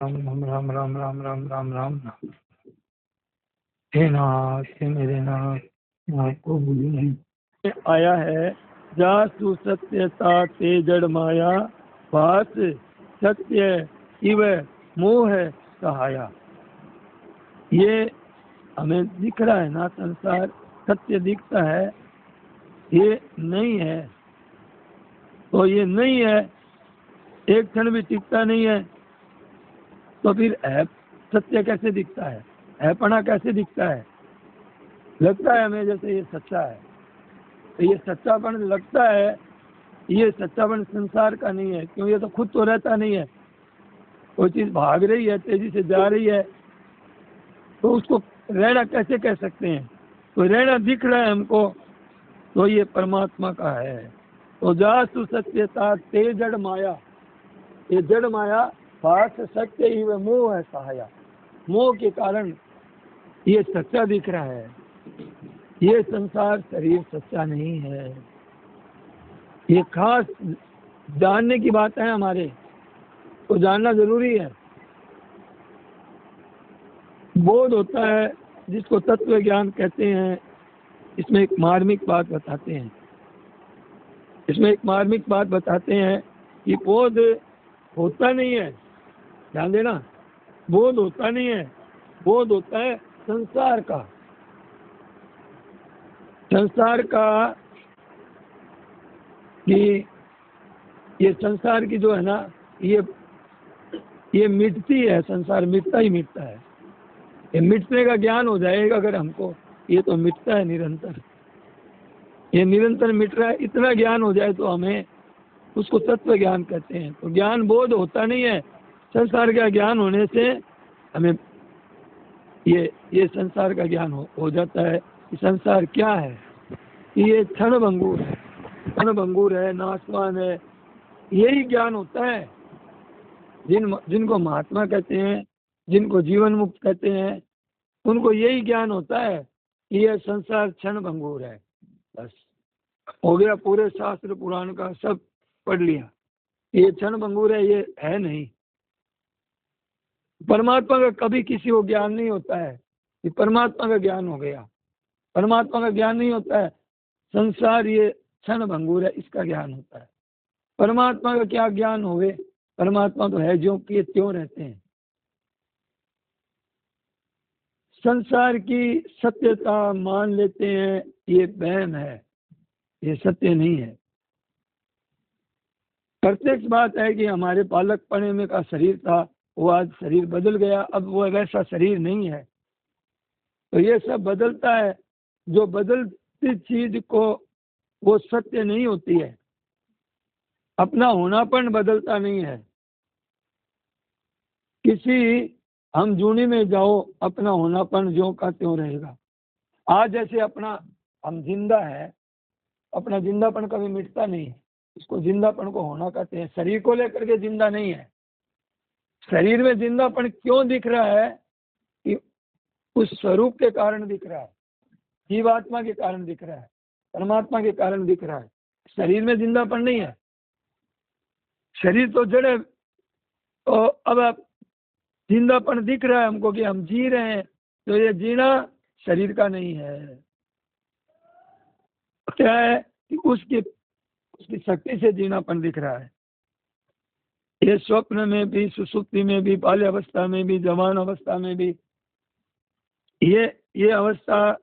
राम राम राम राम राम राम राम राम राम। हे नाथ, हे मेरे नाथ, आपको भूली नहीं। आया है जासु सत्यता ते जड़ माया, भास सत्य इव मोह सहाया। ये हमें दिख रहा है ना, संसार सत्य दिखता है, ये नहीं है। तो ये नहीं है, एक क्षण भी टिकता नहीं है, तो फिर है सत्य कैसे दिखता है? हैपना कैसे दिखता है? लगता है हमें जैसे ये सच्चा है, तो ये सच्चापन लगता है, ये सच्चापन संसार का नहीं है, क्यों? ये तो खुद तो रहता नहीं है। कोई चीज भाग रही है, तेजी से जा रही है, तो उसको रहना कैसे कह सकते हैं? तो रहना दिख रहा है हमको, तो ये परमात्मा का है। तो जासु सत्यता ते जड़ माया, ये जड़ माया भास सत्य ही व मोह है सहाया। मोह के कारण ये सच्चा दिख रहा है, ये संसार शरीर सच्चा नहीं है। ये खास जानने की बात है हमारे, तो जानना जरूरी है। बोध होता है जिसको तत्व ज्ञान कहते हैं। इसमें एक मार्मिक बात बताते हैं, इसमें एक मार्मिक बात बताते हैं कि बोध होता नहीं है, ध्यान देना, बोध होता नहीं है, बोध होता है संसार का। संसार का कि ये संसार की जो है ना, ये मिटती है, संसार मिटता ही मिटता है। ये मिटने का ज्ञान हो जाएगा अगर हमको, ये तो मिटता है निरंतर, ये निरंतर मिट रहा है, इतना ज्ञान हो जाए तो हमें उसको तत्व ज्ञान कहते हैं। तो ज्ञान बोध होता नहीं है, संसार का ज्ञान होने से हमें ये संसार का ज्ञान हो जाता है कि संसार क्या है, ये क्षण भंगुर है, क्षण भंगुर है, नाशवान है। यही ज्ञान होता है। जिनको महात्मा कहते हैं, जिनको जीवन मुक्त कहते हैं, उनको यही ज्ञान होता है कि यह संसार क्षण भंगुर है। बस हो गया, पूरे शास्त्र पुराण का सब पढ़ लिया, ये क्षण भंगुर है, ये है नहीं। परमात्मा का कभी किसी को ज्ञान नहीं होता है कि परमात्मा का ज्ञान हो गया, परमात्मा का ज्ञान नहीं होता है। संसार ये क्षण भंगुर है, इसका ज्ञान होता है। परमात्मा का क्या ज्ञान होवे? परमात्मा तो है जो कि त्यों रहते हैं। संसार की सत्यता मान लेते हैं, ये वहम है, ये सत्य नहीं है। प्रत्यक्ष बात है कि हमारे बालकपने में का शरीर था, वो आज शरीर बदल गया, अब वो वैसा शरीर नहीं है। तो ये सब बदलता है, जो बदलती चीज को वो सत्य नहीं होती है। अपना होनापन बदलता नहीं है। किसी हम जूनी में जाओ, अपना होनापन ज्यों का त्यों रहेगा। आज जैसे अपना हम जिंदा है, अपना जिंदापन कभी मिटता नहीं है, इसको जिंदापन को होना कहते हैं। शरीर को लेकर के जिंदा नहीं है। शरीर में जिंदापन क्यों दिख रहा है? कि उस स्वरूप के कारण दिख रहा है, जीवात्मा के कारण दिख रहा है, परमात्मा के कारण दिख रहा है। शरीर में जिंदापन नहीं है, शरीर तो जड़ है। तो अब आप जिंदापन दिख रहा है हमको कि हम जी रहे हैं, तो ये जीना शरीर का नहीं है। क्या है कि उसकी शक्ति से जीनापन दिख रहा है। ये स्वप्न में भी, सुसुप्ति में भी, बाल्य अवस्था में भी, जवान अवस्था में भी, ये अवस्था,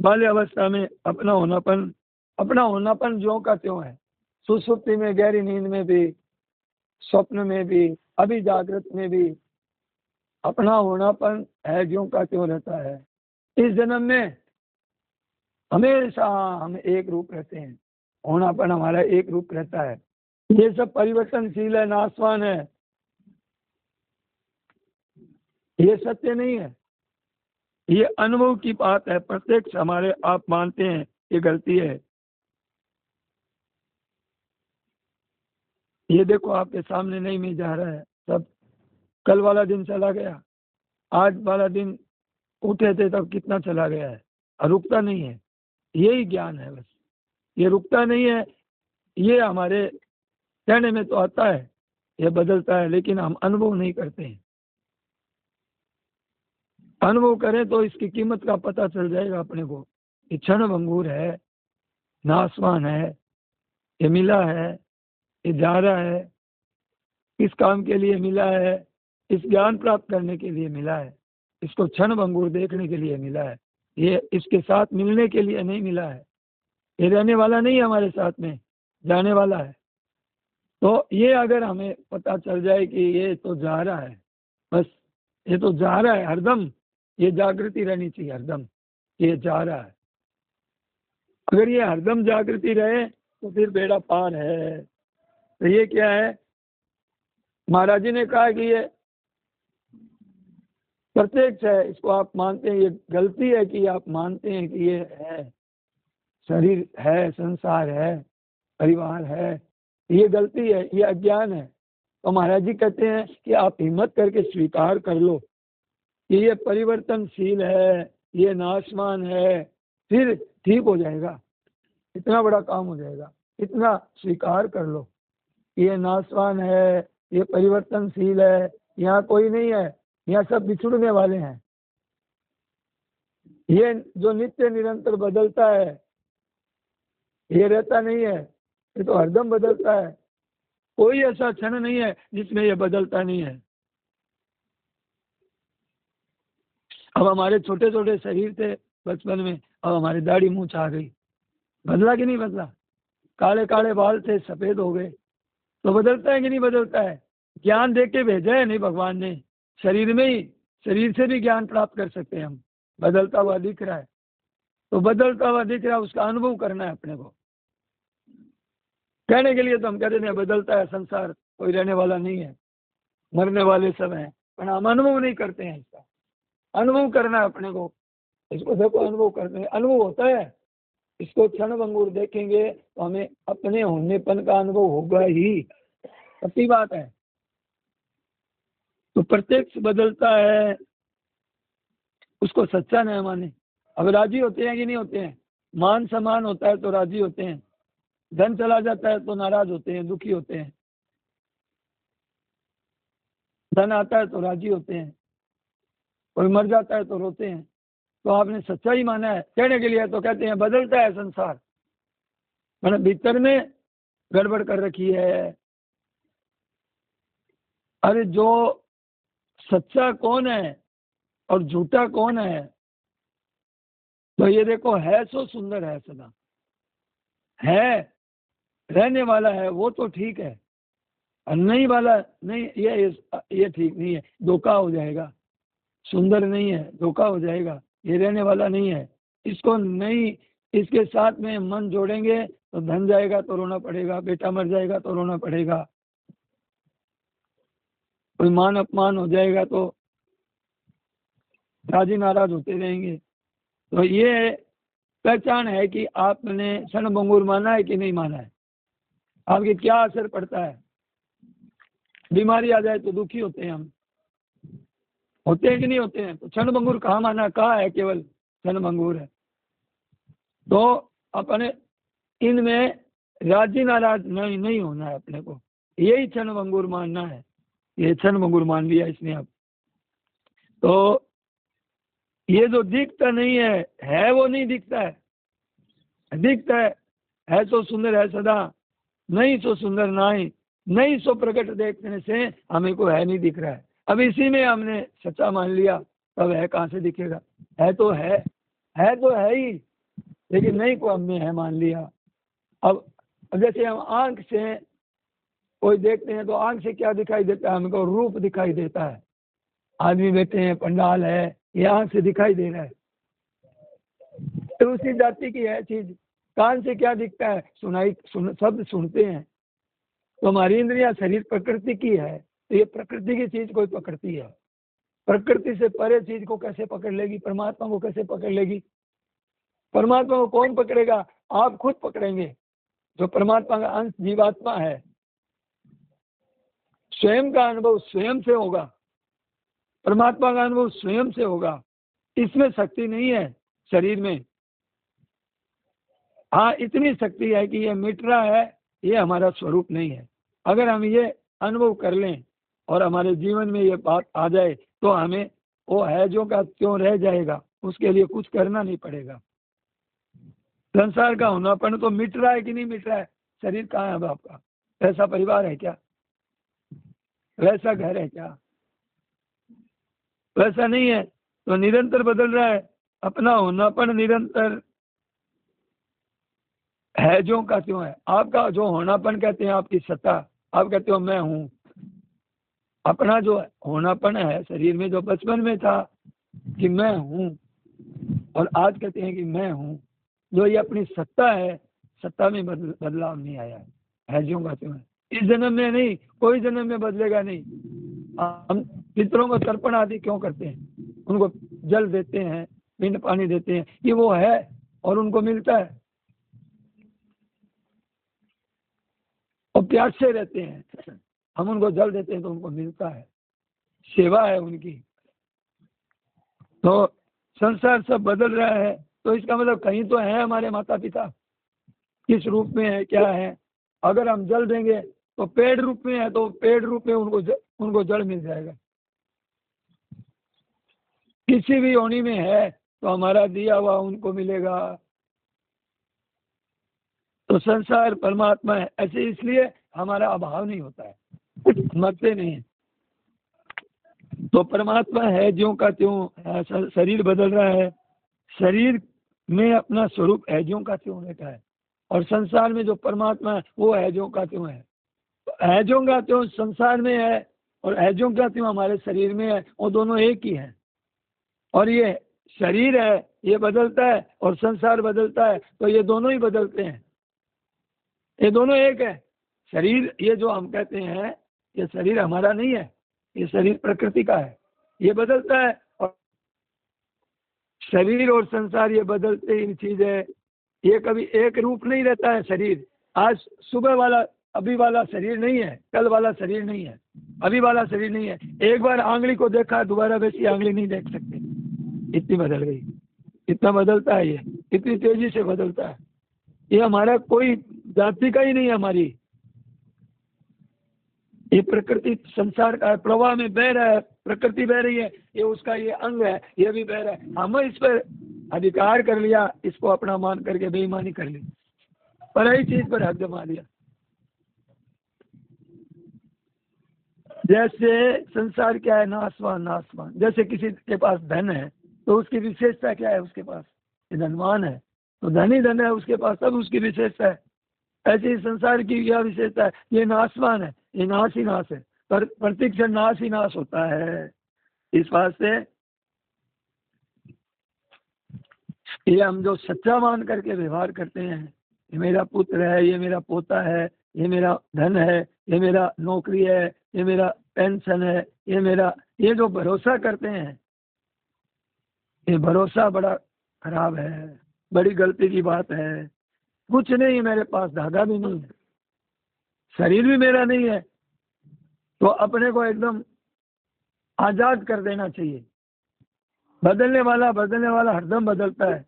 बाल्य अवस्था में अपना होनापन ज्यों का त्यों है। सुसुप्ति में, गहरी नींद में भी, स्वप्न में भी, अभी जागृत में भी अपना होनापन है, ज्यों का त्यों रहता है। इस जन्म में हमेशा हम एक रूप रहते हैं, होनापन हमारा एक रूप रहता है। ये सब परिवर्तनशील है, नाशवान है, ये सत्य नहीं है। ये अनुभव की बात है, प्रत्यक्ष हमारे आप मानते हैं, ये गलती है। ये देखो आपके सामने नहीं मिल जा रहा है, सब कल वाला दिन चला गया, आज वाला दिन उठे थे तब कितना चला गया है, और रुकता नहीं है। यही ज्ञान है, बस ये रुकता नहीं है। ये हमारे कहने में तो आता है ये बदलता है, लेकिन हम अनुभव नहीं करते हैं। अनुभव करें तो इसकी कीमत का पता चल जाएगा अपने को। ये क्षण भंगुर है, नासवान है, ये मिला है, ये जा रहा है, किस काम के लिए मिला है, इस ज्ञान प्राप्त करने के लिए मिला है, इसको क्षण भंगुर देखने के लिए मिला है, ये इसके साथ मिलने के लिए नहीं मिला है। ये रहने वाला नहीं है हमारे साथ में, जाने वाला है। तो ये अगर हमें पता चल जाए कि ये तो जा रहा है, बस ये तो जा रहा है हरदम, ये जागृति रहनी चाहिए हरदम, ये जा रहा है। अगर ये हरदम जागृति रहे तो फिर बेड़ा पार है। तो ये क्या है, महाराज जी ने कहा कि ये प्रत्यक्ष है, इसको आप मानते हैं। ये गलती है कि आप मानते हैं कि ये है, शरीर है, संसार है, परिवार है, ये गलती है, ये अज्ञान है। तो महाराज जी कहते हैं कि आप हिम्मत करके स्वीकार कर लो कि ये परिवर्तनशील है, ये नाशवान है, फिर ठीक हो जाएगा। इतना बड़ा काम हो जाएगा, इतना स्वीकार कर लो। ये नाशवान है, ये परिवर्तनशील है, यहाँ कोई नहीं है, यहाँ सब बिछुड़ने वाले हैं। ये जो नित्य निरंतर बदलता है, ये रहता नहीं है, ये तो हरदम बदलता है। कोई ऐसा क्षण नहीं है जिसमें ये बदलता नहीं है। अब हमारे छोटे छोटे शरीर थे बचपन में, अब हमारी दाढ़ी मूंछ आ गई, बदला कि नहीं बदला? काले काले बाल थे, सफेद हो गए, तो बदलता है कि नहीं बदलता है? ज्ञान दे के भेजा है नहीं भगवान ने, शरीर में ही, शरीर से भी ज्ञान प्राप्त कर सकते हैं हम। बदलता हुआ दिख रहा है, तो बदलता हुआ दिख रहा है, उसका अनुभव करना है अपने को। कहने के लिए तो हम कहते हैं बदलता है संसार, कोई रहने वाला नहीं है, मरने वाले सब हैं, पर हम अनुभव नहीं करते हैं। इसका अनुभव करना है अपने को। इसको देखो, अनुभव करते हैं, अनुभव होता है। इसको क्षण भंगुर देखेंगे तो हमें अपने होनेपन का अनुभव होगा ही, सच्ची बात है। तो प्रत्यक्ष बदलता है, उसको सच्चा नहीं माने। अब राजी होते हैं कि नहीं होते हैं? मान सम्मान होता है तो राजी होते हैं, धन चला जाता है तो नाराज होते हैं, दुखी होते हैं। धन आता है तो राजी होते हैं, कोई मर जाता है तो रोते हैं। तो आपने सच्चाई माना है कहने के लिए, तो कहते हैं बदलता है संसार, मतलब भीतर में गड़बड़ कर रखी है। अरे जो सच्चा कौन है और झूठा कौन है? तो ये देखो, है सो सुंदर है सदा, है रहने वाला है वो तो ठीक है, और नहीं वाला नहीं, ये ठीक नहीं है, धोखा हो जाएगा। सुंदर नहीं है, धोखा हो जाएगा, ये रहने वाला नहीं है। इसको नहीं, इसके साथ में मन जोड़ेंगे तो धन जाएगा तो रोना पड़ेगा, बेटा मर जाएगा तो रोना पड़ेगा, कोई मान अपमान हो जाएगा तो राजी नाराज होते रहेंगे। तो ये पहचान है कि आपने क्षण भंगुर माना है कि नहीं माना है, आपके क्या असर पड़ता है। बीमारी आ जाए तो दुखी होते हैं हम, होते हैं कि नहीं होते हैं? तो क्षण भंगुर कहाँ माना, कहाँ है केवल क्षण भंगुर है। तो अपने इनमें राजी नाराज नहीं होना है अपने को, यही क्षण भंगुर मानना है। ये क्षण भंगुर मान लिया इसने अब। तो ये जो दिखता नहीं है वो नहीं दिखता है, दिखता है तो सुंदर है सदा, नहीं सो सुंदर नहीं सो प्रकट देखने से हमें को है नहीं दिख रहा है। अब इसी में हमने सच्चा मान लिया, तब है कहाँ से दिखेगा? है तो है ही, लेकिन नहीं को हमने है मान लिया। अब जैसे हम आंख से कोई देखते हैं तो आंख से क्या दिखाई देता है? हमको रूप दिखाई देता है, आदमी बैठे हैं, पंडाल है, ये आंख से दिखाई दे रहा है। तो उसी जाति की है चीज। कान से क्या दिखता है? शब्द सुनते हैं। तो हमारी इंद्रिया शरीर प्रकृति की है, तो ये प्रकृति की चीज कोई पकड़ती है, प्रकृति से परे चीज को कैसे पकड़ लेगी? परमात्मा को कैसे पकड़ लेगी? परमात्मा को कौन पकड़ेगा? आप खुद पकड़ेंगे, जो परमात्मा का अंश जीवात्मा है। स्वयं का अनुभव स्वयं से होगा, परमात्मा का अनुभव स्वयं से होगा। इसमें शक्ति नहीं है शरीर में। हाँ, इतनी शक्ति है कि ये मिट रहा है, ये हमारा स्वरूप नहीं है। अगर हम ये अनुभव कर लें और हमारे जीवन में ये बात आ जाए तो हमें वो है जो का त्यों रह जाएगा, उसके लिए कुछ करना नहीं पड़ेगा। संसार का होनापन तो मिट रहा है कि नहीं मिट रहा है? शरीर कहाँ है अब आपका? वैसा परिवार है क्या? वैसा घर है क्या? वैसा नहीं है। तो निरंतर बदल रहा है। अपना होनापन निरंतर है जो का त्यों है। आपका जो होनापन कहते हैं आपकी सत्ता, आप कहते हो मैं हूं। अपना जो होनापन है शरीर में, जो बचपन में था कि मैं हूं, और आज कहते हैं कि मैं हूं, जो ये अपनी सत्ता है, सत्ता में बदलाव नहीं आया है जो का त्यों है। इस जन्म में नहीं, कोई जन्म में बदलेगा नहीं। हम पितरों को तर्पण आदि क्यों करते हैं? उनको जल देते हैं, पिंड पानी देते हैं, ये वो है और उनको मिलता है। और प्यास से रहते हैं, हम उनको जल देते हैं तो उनको मिलता है, सेवा है उनकी। तो संसार सब बदल रहा है, तो इसका मतलब कहीं तो है हमारे माता पिता, किस रूप में है, क्या है? अगर हम जल देंगे तो पेड़ रूप में है, तो पेड़ रूप में उनको जल मिल जाएगा। किसी भी योनि में है तो हमारा दिया हुआ उनको मिलेगा। तो संसार परमात्मा है, ऐसे इसलिए हमारा अभाव नहीं होता है, मरते नहीं है। तो परमात्मा है ज्यों का त्यों। शरीर बदल रहा है, शरीर में अपना स्वरूप है ज्यों का त्यों रहता है, और संसार में जो परमात्मा है वो है ज्यों का त्यों है। तो है ज्यों का त्यों संसार में है और है ज्यों का त्यों हमारे शरीर में है, वो दोनों एक ही है। और ये शरीर है, ये बदलता है, और संसार बदलता है, तो ये दोनों ही बदलते हैं, ये दोनों एक है। शरीर ये जो हम कहते हैं, ये शरीर हमारा नहीं है, ये शरीर प्रकृति का है, ये बदलता है। और शरीर और संसार ये बदलते ही चीज है, ये कभी एक रूप नहीं रहता है। शरीर आज सुबह वाला अभी वाला शरीर नहीं है, कल वाला शरीर नहीं है, अभी वाला शरीर नहीं है। एक बार आंगली को देखा, दोबारा वैसी आंगली नहीं देख सकते, इतनी बदल गई। इतना बदलता है ये, इतनी तेजी से बदलता है। ये हमारा कोई जाति का ही नहीं है हमारी, ये प्रकृति संसार का है, प्रवाह में बह रहा है, प्रकृति बह रही है, ये उसका ये अंग है, ये भी बह रहा है। हम इस पर अधिकार कर लिया, इसको अपना मान करके बेईमानी कर ली, पराई चीज पर हक जमा दिया। जैसे संसार क्या है, नासवान नासवान। जैसे किसी के पास धन है तो उसकी विशेषता क्या है? उसके पास ये धनवान है तो धन ही धन है उसके पास, तब उसकी विशेषता है। ऐसे ही संसार की यह विशेषता है, ये नाशवान है, ये नाश ही नाश है, पर प्रतिक्षण नाश ही नाश होता है। इस बात से ये हम जो सच्चा मान करके व्यवहार करते हैं, ये मेरा पुत्र है, ये मेरा पोता है, ये मेरा धन है, ये मेरा नौकरी है, ये मेरा पेंशन है, ये जो भरोसा करते हैं, ये भरोसा बड़ा खराब है, बड़ी गलती की बात है। कुछ नहीं, मेरे पास धागा भी नहीं है, शरीर भी मेरा नहीं है, तो अपने को एकदम आजाद कर देना चाहिए। बदलने वाला हरदम बदलता है,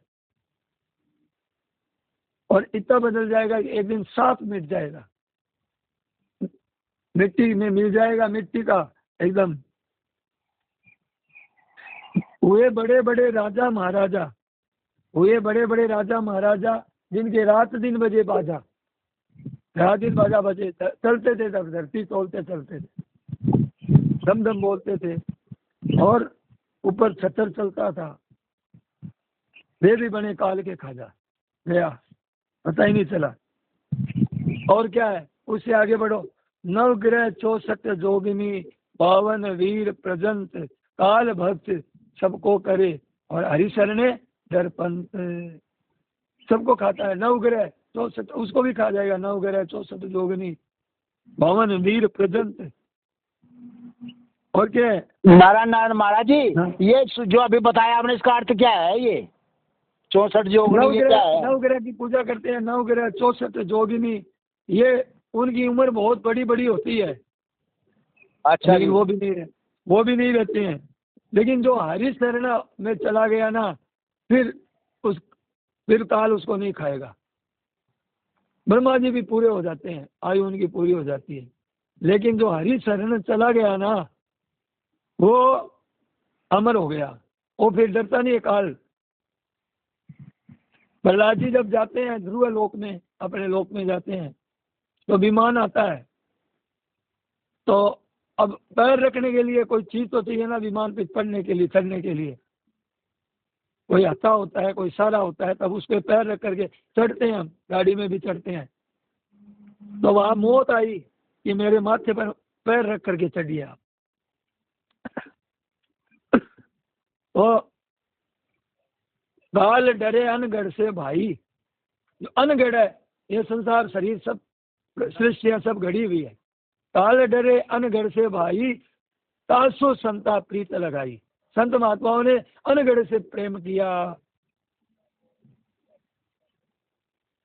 और इतना बदल जाएगा कि एक दिन साफ मिट जाएगा, मिट्टी में मिल जाएगा, मिट्टी का एकदम। हुए बड़े बड़े राजा महाराजा, जिनके रात दिन बजे बाजा, रात दिन बाजा बजे, चलते थे, तब धरती तोलते चलते थे, दम दम बोलते थे, और ऊपर छतर चलता था। वे भी बने काल के खाजा, गया पता ही नहीं चला। और क्या है, उससे आगे बढ़ो। नवग्रह 64 जोगिनी, 52 वीर प्रजंत, काल भक्त सबको करे, और हरिशरणे दर्पंत। सबको खाता है नवग्रह 64, उसको भी खा जाएगा। नवग्रह 64 जोगिनी, 52 वीर प्रजंत, और क्या है? नारायण महाराज जी, हाँ। ये जो अभी बताया आपने, इसका अर्थ क्या है? ये 64 जोगिनी ये क्या है? नवग्रह की पूजा करते हैं, नवग्रह 64 जोगिनी, ये उनकी उम्र बहुत बड़ी बड़ी होती है। अच्छा, लेकिन वो भी नहीं रहते हैं। लेकिन जो हरिशरण में चला गया ना, फिर काल उसको नहीं खाएगा। ब्रह्मा जी भी पूरे हो जाते हैं, आयु उनकी पूरी हो जाती है। लेकिन जो हरि शरण चला गया ना, वो अमर हो गया, वो फिर डरता नहीं है काल। प्रहलाद जी जब जाते हैं ध्रुव लोक में, अपने लोक में जाते हैं, तो विमान आता है, तो अब पैर रखने के लिए कोई चीज तो चाहिए ना विमान पे चढ़ने के लिए, चढ़ने के लिए कोई हत्था होता है, कोई सारा होता है, तब उस पर पैर रख करके चढ़ते हैं, हम गाड़ी में भी चढ़ते हैं। तो वहां मौत आई कि मेरे माथे पर पैर रख करके चढ़िए आप। तो काल डरे अनगढ़ से भाई, जो अनगढ़ है ये संसार शरीर सब सृष्टियां सब घड़ी हुई है। काल डरे अनगढ़ से भाई, तासो संता प्रीत लगाई। संत महात्माओं ने अनगढ़ से प्रेम किया।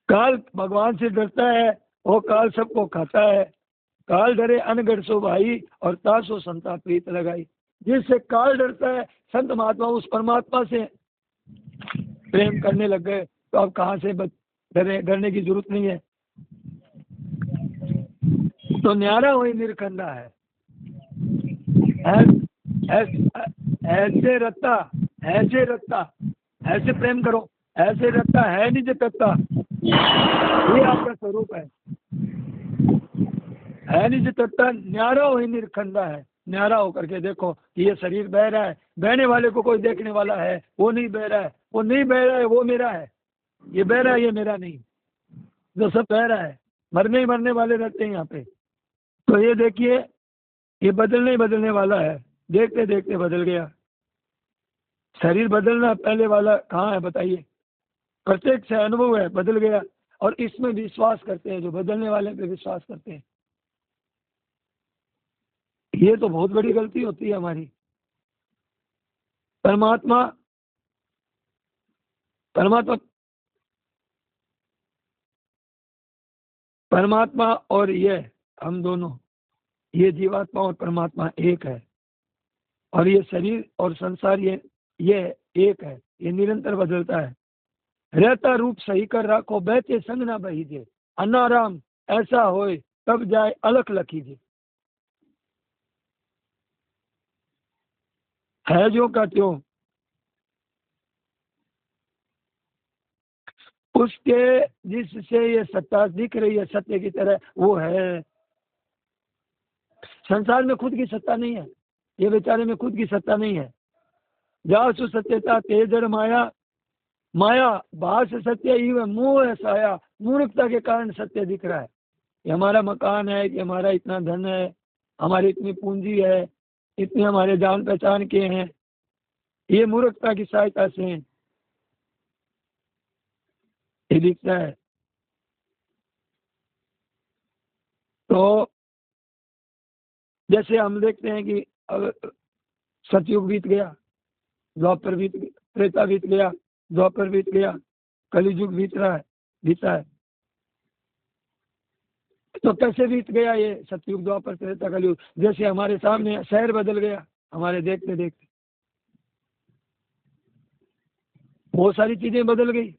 काल भगवान से डरता है, वो काल सबको खाता है। काल डरे अनगढ़ सो भाई, और तासो संता प्रीत लगाई। जिससे काल डरता है, संत महात्मा उस परमात्मा से प्रेम करने लग गए, तो अब कहाँ से डरने की जरूरत नहीं है। तो न्यारा वही निरखंडा है। ऐसे रत्ता, ऐसे रत्ता, ऐसे प्रेम करो, ऐसे रत्ता है निज तत्ता, ये आपका स्वरूप है निज तत्ता। न्यारा वही निरखंडा है। न्यारा होकर के देखो कि ये शरीर बह रहा है, बहने वाले को कोई देखने वाला है, वो नहीं बह रहा है, वो नहीं बह रहा है, वो मेरा है। ये बह रहा है, ये मेरा नहीं। जो सब बह रहा है, मरने ही मरने वाले रहते हैं यहाँ पे। तो ये देखिए, ये बदलने ही बदलने वाला है, देखते देखते बदल गया। शरीर बदलना पहले वाला कहाँ है बताइए? प्रत्येक से अनुभव है, बदल गया। और इसमें विश्वास करते हैं, जो बदलने वाले पे विश्वास करते हैं। ये तो बहुत बड़ी गलती होती है हमारी। परमात्मा परमात्मा परमात्मा और ये हम दोनों, ये जीवात्मा और परमात्मा एक है। और ये शरीर और संसार ये एक है, ये निरंतर बदलता है। रहता रूप सही कर राखो, बैठे संग ना बहीजे। अनाराम ऐसा होए, तब जाए अलख लखीजे। है जो का त्यों, उसके जिससे ये सत्ता दिख रही है सत्य की तरह, वो है। संसार में खुद की सत्ता नहीं है, ये बेचारे में खुद की सत्ता नहीं है। जासु सत्यता तेजर माया, माया भास सत्य ही मोह है साया। मूर्खता के कारण सत्य दिख रहा है। ये हमारा मकान है, कि हमारा इतना धन है, हमारी इतनी पूंजी है, इतने हमारे जान पहचान के हैं, ये मूर्खता की सहायता से ये दिखता है। तो जैसे हम देखते हैं कि अब सतयुग बीत गया, द्वापर त्रेता बीत गया, द्वापर बीत गया, कलियुग बीता है। तो कैसे बीत गया ये सतयुग, द्वापर, त्रेता, कलयुग? जैसे हमारे सामने शहर बदल गया, हमारे देखते देखते बहुत सारी चीजें बदल गई,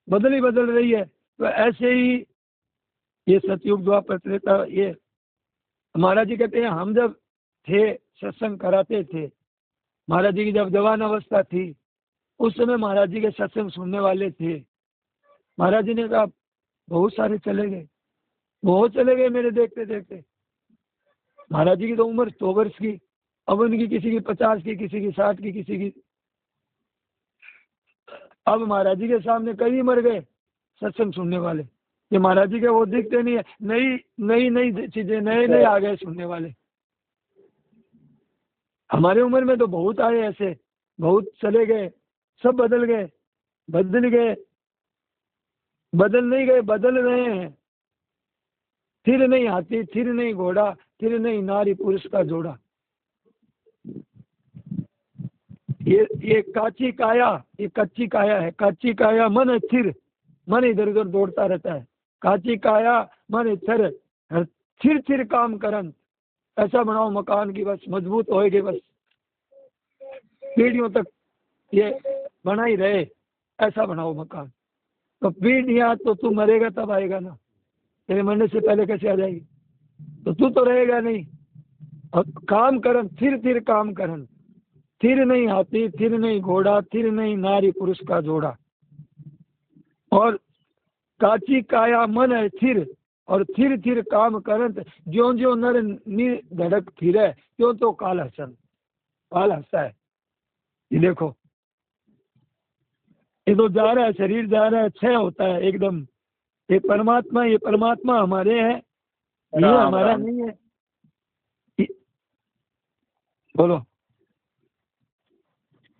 बदल रही है। तो ऐसे ही ये सतयुग, द्वापर, त्रेता, ये महाराज जी कहते हैं हम जब थे सत्संग कराते थे, महाराज जी की जब जवान अवस्था थी, उस समय महाराज जी के सत्संग सुनने वाले थे। महाराज जी ने कहा बहुत सारे चले गए, बहुत चले गए मेरे देखते देखते। महाराज जी की तो उम्र 100 वर्ष की, अब उनकी किसी की 50 की, किसी की 60 की, किसी की। अब महाराज जी के सामने कई मर गए सत्संग सुनने वाले। ये महाराज जी के वो दिखते नहीं है, नई नई चीजें, नए नए आ गए सुनने वाले। हमारे उम्र में तो बहुत आए ऐसे, बहुत चले गए, सब बदल गए, बदल नहीं गए, बदल रहे हैं। थिर नहीं हाथी, थिर नहीं घोड़ा, थिर नहीं नारी पुरुष का जोड़ा। ये काची काया, ये कच्ची काया है। कच्ची काया मन स्थिर, मन इधर उधर दौड़ता रहता है। काची काया मन स्थिर, थिर थिर काम करन। ऐसा बनाओ मकान की बस मजबूत होएगी, बस पीढ़ियों तक ये बना ही रहे, ऐसा बनाओ मकान। तो पीढ़ियां तो तू मरेगा तब आएगा ना, तेरे मरने से पहले कैसे आ जाएगी? तो तू तो रहेगा नहीं। और काम करन, थिर थिर काम करन, थिर नहीं हाथी, थिर नहीं घोड़ा, थिर नहीं नारी पुरुष का जोड़ा। और काची काया मन है थिर, और थिर थिर काम करत, ज्यो ज्यो नर धड़क फिरे, त्यों तो काल हसन, काल हंसता है। ये देखो, ये तो जा रहा है, शरीर जा रहा है, क्षय होता है एकदम। ये परमात्मा हमारे हैं, ये राम हमारा राम। नहीं है। बोलो।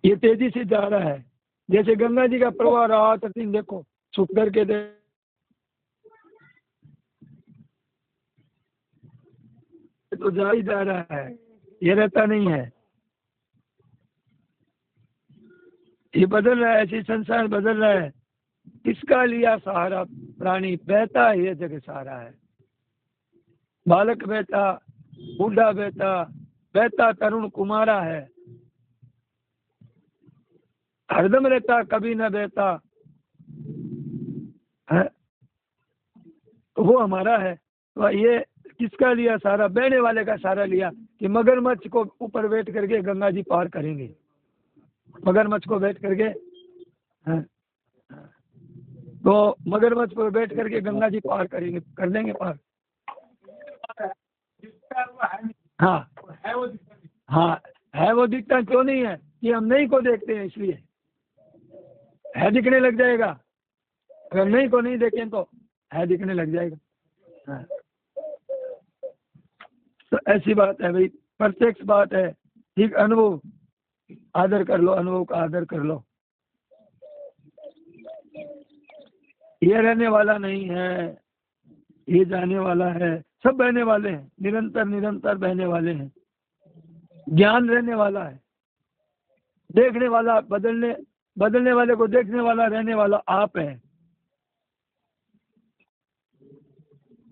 ये तेजी से जा रहा है, जैसे गंगा जी का प्रवाह रहा तटीन, देखो छुप करके तो जा ही जा रहा है, ये रहता नहीं है। ये बदल रहा है, ऐसे संसार बदल रहा है। किसका लिया सहारा प्राणी, बहता है ये जगह सहारा है। बालक बहता, बूढ़ा बहता, बहता तरुण कुमारा है, हरदम रहता कभी न बहता है, तो वो हमारा है। तो ये किसका लिया सहारा, बहने वाले का सहारा लिया कि मगरमच्छ को ऊपर बैठ करके गंगा जी पार करेंगे, मगरमच्छ को बैठ करके, हाँ, तो मगरमच्छ को बैठ करके गंगा जी पार करेंगे, कर देंगे पार। हाँ हाँ, है वो दिखता क्यों नहीं है कि हम नहीं को देखते हैं, इसलिए है दिखने लग जाएगा। अगर नहीं को नहीं देखें तो है दिखने लग जाएगा। हाँ। तो ऐसी बात है भाई, प्रत्यक्ष बात है। ठीक, अनुभव आदर कर लो, अनुभव का आदर कर लो। ये रहने वाला नहीं है, ये जाने वाला है। सब बहने वाले हैं, निरंतर निरंतर बहने वाले हैं। ज्ञान रहने वाला है, देखने वाला, बदलने वाले को देखने वाला, रहने वाला आप है।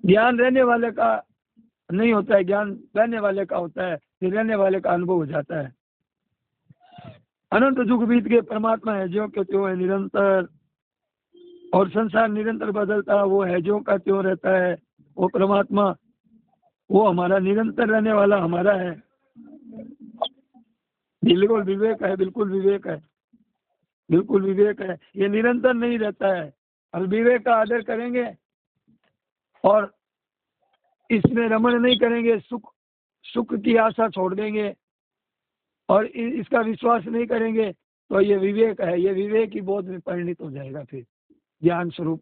ज्ञान रहने वाले का नहीं होता है, ज्ञान रहने वाले का होता है, फिर रहने वाले का अनुभव हो जाता है। अनंत युग बीत के परमात्मा है ज्यों के त्यों है निरंतर, और संसार निरंतर बदलता, वो है ज्यों का त्यों रहता है। वो परमात्मा, वो हमारा निरंतर रहने वाला हमारा है। बिल्कुल विवेक है, बिल्कुल विवेक है, बिल्कुल विवेक है। ये निरंतर नहीं रहता है। और विवेक का आदर करेंगे और इसमें रमण नहीं करेंगे, सुख की आशा छोड़ देंगे और इसका विश्वास नहीं करेंगे, तो ये विवेक है। ये विवेक ही बोध में परिणित हो जाएगा। फिर ज्ञान स्वरूप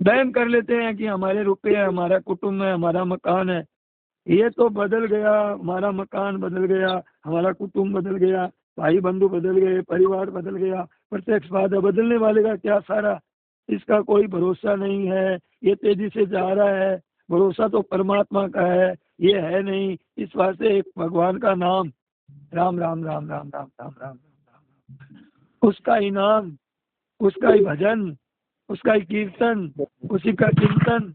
वहम कर लेते हैं कि हमारे रुपये है, हमारा कुटुंब है, हमारा मकान है। ये तो बदल गया, हमारा मकान बदल गया, हमारा कुटुंब बदल गया, भाई बंधु बदल गए, परिवार बदल गया। प्रत्यक्ष बात है, बदलने वाले का क्या सारा, इसका कोई भरोसा नहीं है। ये तेजी से जा रहा है, भरोसा तो परमात्मा का है, ये है नहीं। इस वास्ते एक भगवान का नाम, राम राम राम राम राम राम राम राम राम, उसका ही नाम, उसका ही भजन, उसका ही कीर्तन, उसी का चिंतन,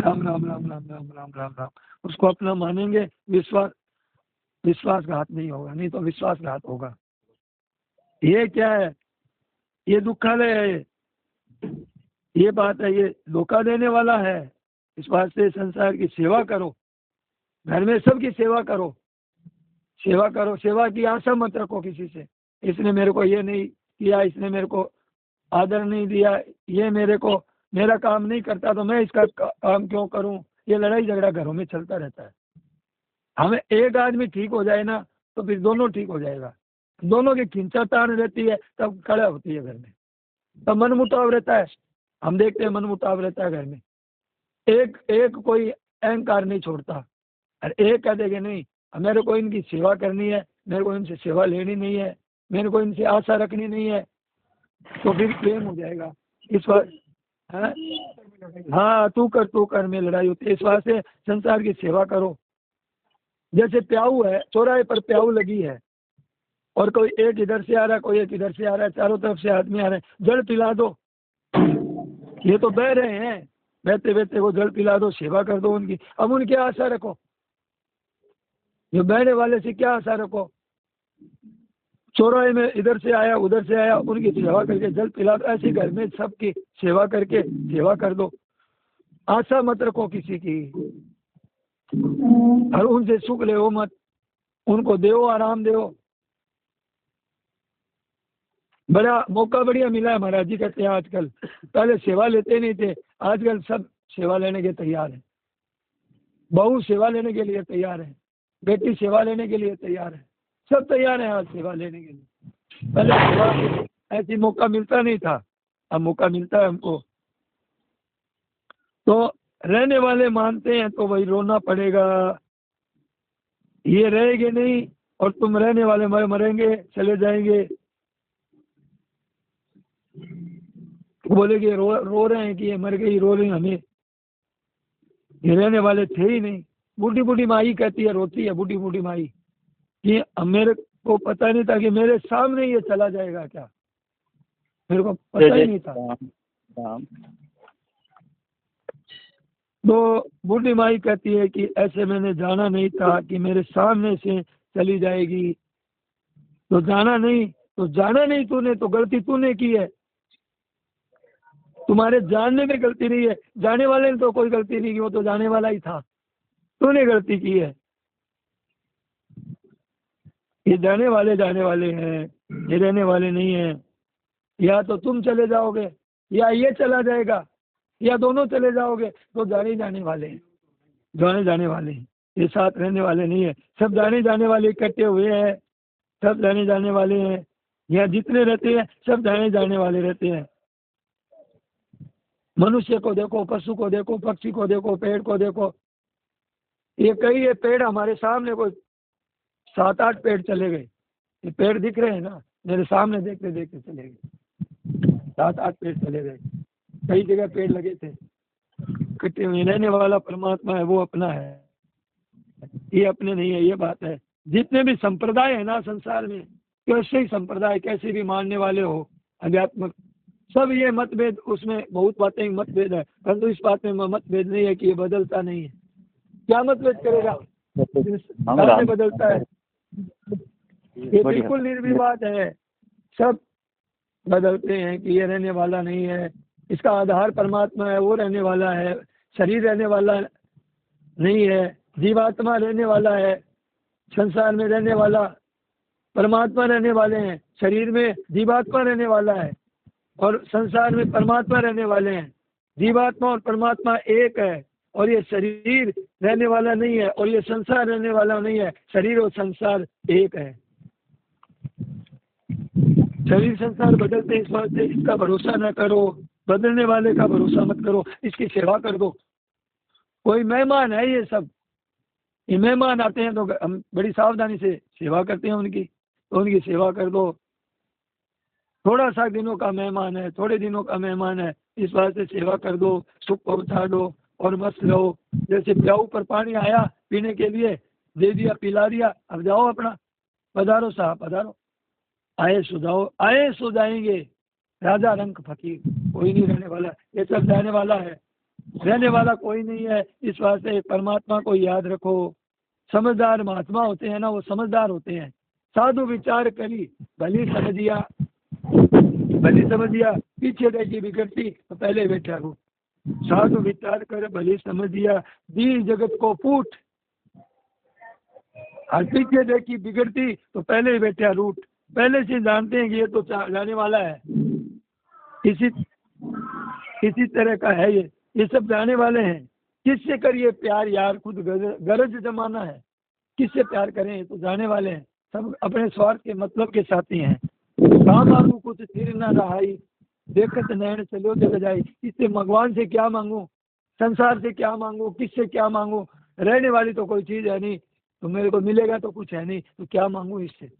राम राम राम राम राम राम राम राम, उसको अपना मानेंगे। विश्वासघात नहीं होगा, नहीं तो विश्वासघात होगा। ये क्या है, ये दुखालय है, ये बात है, ये धोखा देने वाला है। इस बात से संसार की सेवा करो, घर में सबकी सेवा करो, सेवा करो। सेवा की आशा मत रखो किसी से, इसने मेरे को ये नहीं किया, इसने मेरे को आदर नहीं दिया, ये मेरा काम नहीं करता तो मैं इसका काम क्यों करूं। ये लड़ाई झगड़ा घरों में चलता रहता है। हमें एक आदमी ठीक हो जाए ना, तो फिर दोनों ठीक हो जाएगा। दोनों की खिंचातान रहती है, तब खड़ा होती है घर में, तब मन मुटाव रहता है। हम देखते हैं मन मुटाव रहता है घर में। एक कोई अहंकार नहीं छोड़ता, और एक कह देगा नहीं मेरे को इनकी सेवा करनी है, मेरे को इनसे सेवा लेनी नहीं है, मेरे को इनसे आशा रखनी नहीं है, तो फिर प्रेम हो जाएगा। इस बार हाँ, तू कर में लड़ाई होती है। इस वास्ते संसार की सेवा करो। जैसे प्याऊ है, चौराहे पर प्याऊ लगी है, और कोई एक इधर से आ रहा है, कोई एक इधर से आ रहा है, चारों तरफ से आदमी आ रहे हैं, जल पिला दो। ये तो बह रहे हैं, बहते बहते वो जल पिला दो, सेवा कर दो उनकी। अब उनकी आशा रखो, जो बहने वाले से क्या आशा रखो। चौराहे में इधर से आया उधर से आया, उनकी सेवा करके जल पिला दो। ऐसे घर में सबकी सेवा करके सेवा कर दो। आशा मत रखो किसी की, और उनसे सुख ले मत, उनको देओ आराम देओ। बड़ा मौका बढ़िया मिला है। महाराज जी कहते हैं आजकल, पहले सेवा लेते नहीं थे, आजकल सब सेवा लेने के तैयार है। बहू सेवा लेने के लिए तैयार है, बेटी सेवा लेने के लिए तैयार है, सब तैयार है आज सेवा लेने के लिए। पहले सेवा ऐसी मौका मिलता नहीं था, अब मौका मिलता है हमको। तो रहने वाले मानते हैं तो वही रोना पड़ेगा, ये रहेंगे नहीं और तुम रहने वाले मरेंगे चले जाएंगे। बोलेगे रो रहे हैं कि ये मर गई, रो रही हमें, ये रहने वाले थे ही नहीं। बूढ़ी बूढ़ी माई कहती है, रोती है बूढ़ी बूढ़ी माई कि मेरे को पता नहीं था कि मेरे सामने ये चला जाएगा, क्या मेरे को पता ही नहीं था। तो बूढ़ी माई कहती है कि ऐसे मैंने जाना नहीं था कि मेरे सामने से चली जाएगी। तो जाना नहीं तूने, तो गलती तूने की है। तुम्हारे जानने में गलती नहीं है, जाने वाले ने तो कोई गलती नहीं की, वो तो जाने वाला ही था, तूने गलती की है। ये जाने वाले हैं, ये रहने वाले नहीं हैं। या तो तुम चले जाओगे या ये चला जाएगा, या दोनों चले जाओगे। तो जाने वाले हैं, जाने वाले हैं, ये साथ रहने वाले नहीं है। सब जाने वाले इकट्ठे हुए हैं, सब जाने वाले हैं। यहाँ जितने रहते हैं सब जाने वाले रहते हैं। मनुष्य को देखो, पशु को देखो, पक्षी को देखो, पेड़ को देखो। ये पेड़ हमारे सामने कोई 7-8 पेड़ चले गए। ये पेड़ दिख रहे हैं ना, मेरे सामने देखते देखते चले गए, 7-8 पेड़ चले गए। कई जगह पेड़ लगे थे। इकट्ठे में रहने वाला परमात्मा है, वो अपना है, ये अपने नहीं है। ये बात है। जितने भी संप्रदाय है ना संसार में, कैसे ही संप्रदाय, कैसे भी मानने वाले हो अध्यात्म, सब ये मतभेद, उसमें बहुत बातें मतभेद है, परंतु इस बात में मतभेद नहीं है कि ये बदलता नहीं है। क्या मतभेद करेगा, कैसे बदलता है, ये बिल्कुल निर्विवाद है। सब बदलते हैं कि ये रहने वाला नहीं है, इसका आधार परमात्मा है, वो रहने वाला है। शरीर रहने वाला नहीं है, जीवात्मा रहने वाला है। संसार में रहने वाला परमात्मा रहने वाले हैं, शरीर में जीवात्मा रहने वाला है, और संसार में परमात्मा रहने वाले हैं। जीवात्मा और परमात्मा एक है, और ये शरीर रहने वाला नहीं है, और ये संसार रहने वाला नहीं है। शरीर और संसार एक है। शरीर संसार बदलते इस बात से इसका भरोसा न करो, बदलने वाले का भरोसा मत करो, इसकी सेवा कर दो। कोई मेहमान है, ये मेहमान आते हैं तो हम बड़ी सावधानी से सेवा करते हैं उनकी, तो उनकी सेवा कर दो। थोड़ा सा दिनों का मेहमान है, थोड़े दिनों का मेहमान है, इस बात से सेवा कर दो, सुख पहुंचा दो और मस्त रहो। जैसे प्याऊ पर पानी आया पीने के लिए, दे दिया, पिला दिया, अब जाओ अपना, पधारो साहब पधारो, आए सो जाएंगे। राजा रंक फकीर, कोई नहीं रहने वाला, ये सब जाने वाला है, रहने वाला कोई नहीं है। इस वास्ते परमात्मा को याद रखो। समझदार महात्मा होते हैं ना, वो समझदार होते हैं। साधु विचार करी भली समझिया, पीछे देखी बिगड़ती तो पहले बैठा रो। साधु विचार कर भली समझिया, दी जगत को फूट, और पीछे देखी बिगड़ती तो पहले ही बैठा रूट। पहले से जानते हैं कि ये तो जाने वाला है, इसी तरह का है ये सब जाने वाले हैं। किससे करिए प्यार यार, खुद गरज जमाना है, किससे प्यार करें, तो जाने वाले हैं। सब अपने स्वार्थ के मतलब के साथी हैं। काम मांगू कुछ थिर न रहाई, देखत नैन चलो जग जाई। इससे भगवान से क्या मांगू, संसार से क्या मांगू, किससे क्या मांगू, रहने वाली तो कोई चीज है नहीं, तो मेरे को मिलेगा तो कुछ है नहीं, तो क्या मांगू, इससे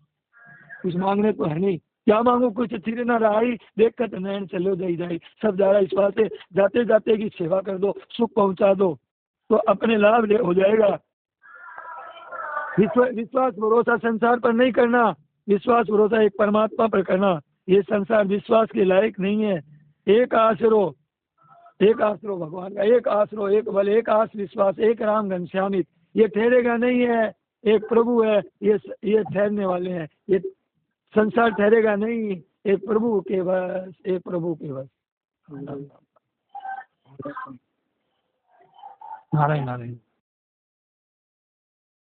कुछ मांगने तो है नहीं, क्या मांगू, कुछ थिर न रहाई, देखत नैन चलो जग जाई। सब जा रहा, इस बात से जाते जाते की सेवा कर दो, सुख पहुंचा दो, तो अपने लाभ हो जाएगा। विश्वास भरोसा संसार पर नहीं करना, विश्वास भरोसा एक परमात्मा पर करना। ये संसार विश्वास के लायक नहीं है। एक आसरो भगवान का, एक आसरो, एक बल, एक आस विश्वास, एक राम घनश्यामित, ये ठहरेगा नहीं है। एक प्रभु है, ये ठहरने वाले हैं, ये संसार ठहरेगा नहीं, एक प्रभु के बस, एक प्रभु के बस। नारायण नारायण।